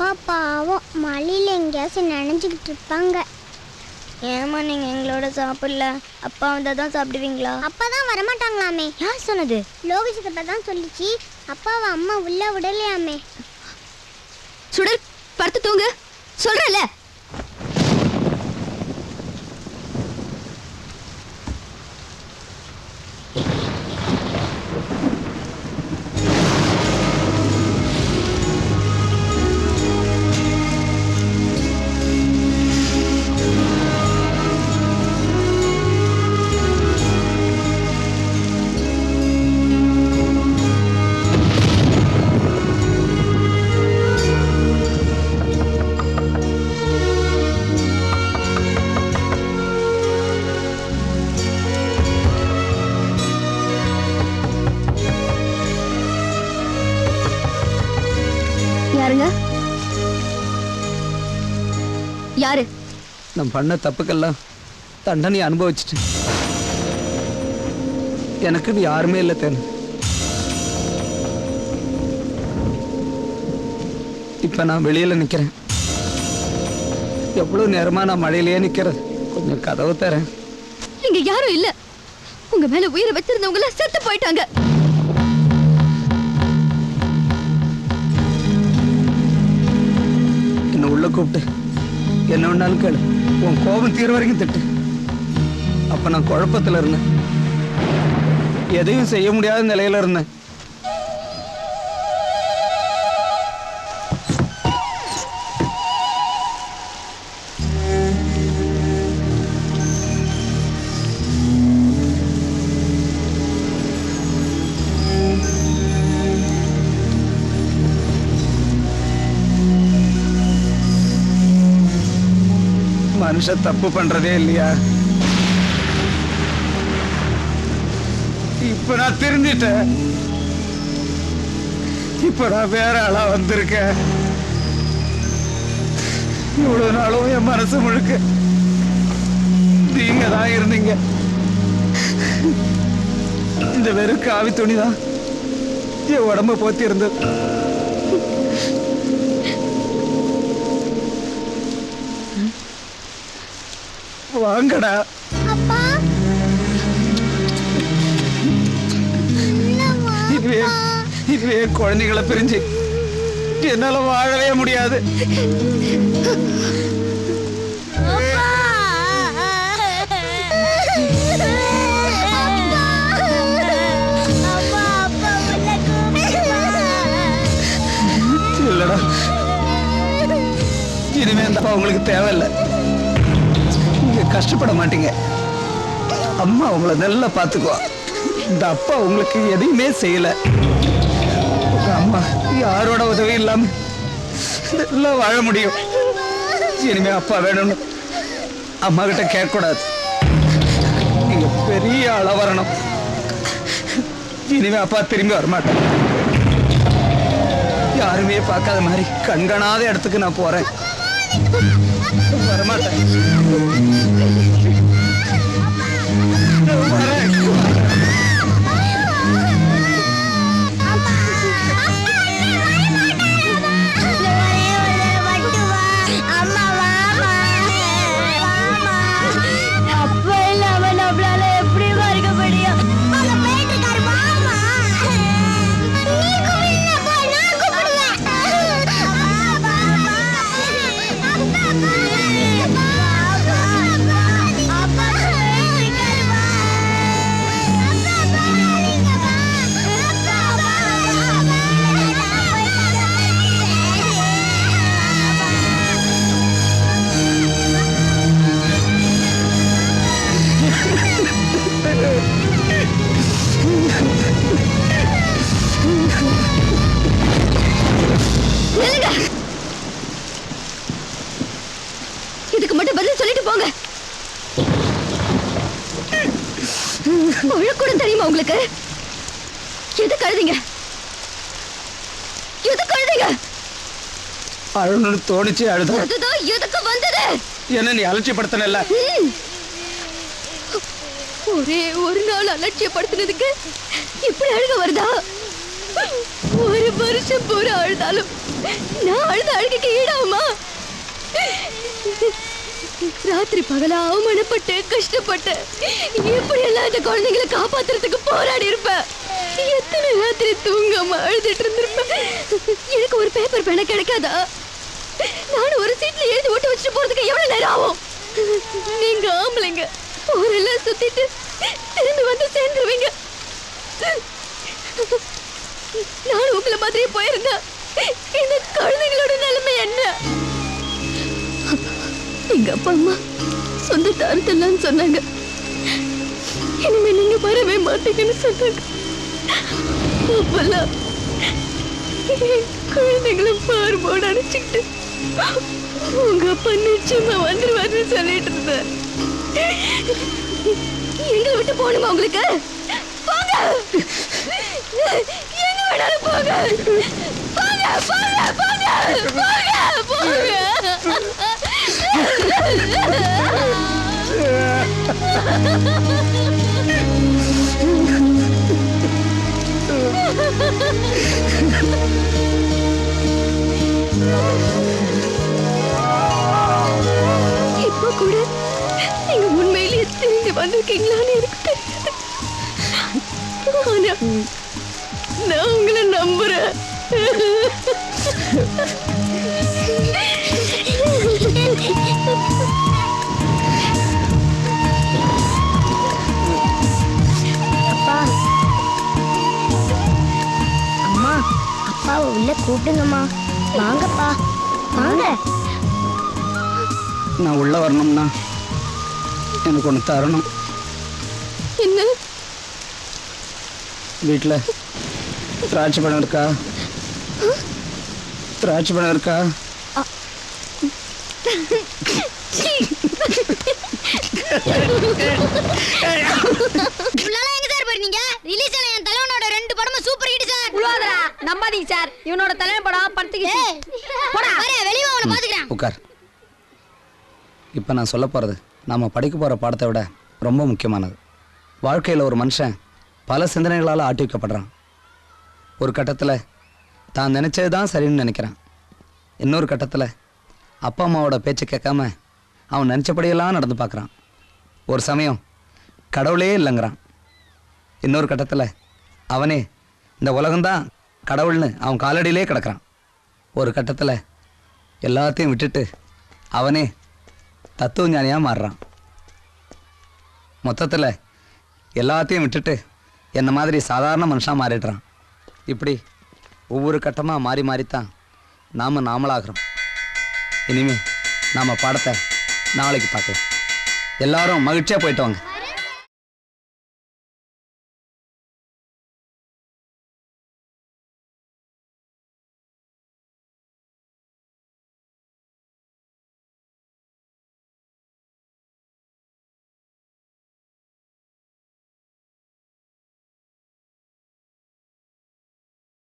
அம்மா பாவம் மழையில எங்கேயாச்சும் நினைஞ்சுக்கிட்டு இருப்பாங்க. ஏமா நீங்க எங்களோட சாப்பிடல? அப்பா வந்தா தான் சாப்பிடுவீங்களா? அப்பா தான் வரமாட்டாங்களாமே. யார் சொன்னது? லோகேஷ் அப்பா தான் சொல்லிச்சு. அப்பாவை அம்மா உள்ள விடலையாமே. சுடர் படுத்து தூங்கு சொல்றல. யாருங்க? யாரு? நான் பண்ண தப்புக்கெல்லாம் தண்டனை அனுபவிச்சுட்டு எனக்கு யாருமே இல்லை தேனு. இப்ப நான் வெளியில நிக்கிறேன். எவ்வளவு நேரமா நான் மழையிலேயே நிக்கிறது. கொஞ்சம் கதவு தரேன். இங்க யாரும் இல்ல. உங்க மேல உயிரை வச்சிருந்தவங்க செத்து போயிட்டாங்க. என்ன உள்ள கூப்பிட்டு என்ன வேணாலும் கேளு. உன் கோபம் தீர வரைக்கும் திட்டு. அப்ப நான் குழப்பத்துல இருந்தேன். எதையும் செய்ய முடியாத நிலையில இருந்தேன். மனுஷன் தப்பு பண்றதே இல்லையா? இப்ப நான் திருந்திட்டேன். இப்ப நான் வேற ஆளா வந்திருக்கேன். இவ்வளவு நாளும் என் மனசு முழுக்க நீங்க தான் இருந்தீங்க. இந்த வெறும் காவி துணிதான் என் உடம்ப போத்தி இருந்தது. வாங்கடா. அப்பா இதுவே குழந்தைகளை பிரிஞ்சு என்னால வாழவே முடியாது. இல்லடா, இனிமே அந்த அப்பா உங்களுக்கு தேவையில்லை. நீங்க கஷ்டப்பட மாட்டீங்க. அம்மா உங்களை நல்லா பாத்துக்குவா. இந்த அப்பா உங்களுக்கு எதையுமே செய்யல. அம்மா யாரோட உதவி இல்லாம நல்லா வாழ முடியும். இனிமே அப்பா வேணும்னு அம்மா கிட்ட கேட்க கூடாது. நீங்க பெரிய ஆளா வரணும். இனிமே அப்பா திரும்பி வரமாட்டேன். யாருமே பார்க்காத மாதிரி கண்காணாத இடத்துக்கு நான் போறேன். வரமாட்டேன். இதுக்கு மட்டும் பதில் சொல்லிட்டு போங்க. கூட தெரியுமா உங்களுக்கு? எது கழுதிங்க? எது கழுதிங்க? அழுன்னு தோணிச்சு அழுத. அதுதான் எதுக்கு வந்தது? என்ன நீ அலட்சியப்படுத்தல? ஒரே ஒரு நாள் அலட்சியப்படுத்தினதுக்கு இப்படி அழுக வருதா? ஒரே ஒரு வருஷம் பூரா அழுதாலும் நான் அழுத அழுகைக்கு ஈடாகுமா? ராத்திரி பகலா அவமானப்பட்டு கஷ்டப்பட்டு எப்படி எல்லாம் இந்த குழந்தைங்களை காப்பாத்துறதுக்கு போராடி இருப்பேன். எத்தனை ராத்திரி தூங்காம அழுதுட்டு இருந்திருப்பேன். எனக்கு ஒரு பேப்பர் பேனா கிடைக்காதா? நானும் ஒரு சீட்ல எழுதி ஓட்டு வச்சுட்டு போறதுக்கு எவ்வளவு நேரம் ஆகும்? நீங்க ஆம்பளைங்க ஊரெல்லாம் சுத்திட்டு திரும்பி வந்து சேர்ந்துருவீங்க. நானும் உங்களை மாதிரியே போயிருந்தா இந்த குழந்தைங்களோட நிலைமை என்ன? எங்க அப்பா அம்மா சொந்த தாரத்தெல்லாம் சொன்னாங்க. இனிமே நீங்க வரவே மாட்டீங்கன்னு சொன்னாங்க. அப்பெல்லாம் குழந்தைங்களை பார்வோட அனுப்பிச்சுக்கிட்டு உங்க அப்பா நிச்சயமா வந்துருவாருன்னு சொல்லிட்டு இருந்தார். எங்களை விட்டு போகணுமா உங்களுக்கு? போங்க, எங்க வேணாலும் போங்க, போங்க போங்க போங்க போங்க போங்க. இப்ப கூட நீங்க உண்மையிலேயே திரும்பி வந்திருக்கீங்களான்னு எனக்கு தெரியாது. ஆனா நான் உங்களை நம்புறேன். அப்பா அம்மா, அப்பாவை உள்ள கூப்பிடுங்கம்மா. வாங்கப்பா வாங்க. நான் உள்ள வரணும்னா எனக்கு ஒன்று தரணும். என்ன? வீட்டில் திராட்சை பழம் இருக்கா? திராட்சை பழம் இருக்கா? நம்பாதீங்க சார், இவனோட தலைமை படம் படத்துக்கு உட்கார். இப்போ நான் சொல்ல போகிறது நாம் படிக்க போகிற பாடத்தை விட ரொம்ப முக்கியமானது. வாழ்க்கையில் ஒரு மனுஷன் பல சிந்தனைகளால் ஆட்டி வைக்கப்படுறான். ஒரு கட்டத்தில் தான் நினச்சது தான் சரின்னு நினைக்கிறான். இன்னொரு கட்டத்தில் அப்பா அம்மாவோட பேச்சை கேட்காம அவன் நினச்சபடியெல்லாம் நடந்து பார்க்குறான். ஒரு சமயம் கடவுளே இல்லைங்கிறான். இன்னொரு கட்டத்தில் அவனே இந்த உலகம்தான் கடவுள்னு அவன் காலடியிலே கிடக்கிறான். ஒரு கட்டத்தில் எல்லாத்தையும் விட்டுட்டு அவனே தத்துவ ஞானியாக மாறுறான். மொத்தத்தில் எல்லாத்தையும் விட்டுட்டு என்ன மாதிரி சாதாரண மனுஷனாக மாறிடுறான். இப்படி ஒவ்வொரு கட்டமாக மாறி மாறித்தான் நாம் நாமளாகிறோம். இனிமே நாம் பாடத்தை நாளைக்கு பார்க்கலாம். எல்லாரும் மகிழ்ச்சியாக போயிட்டு வாங்க.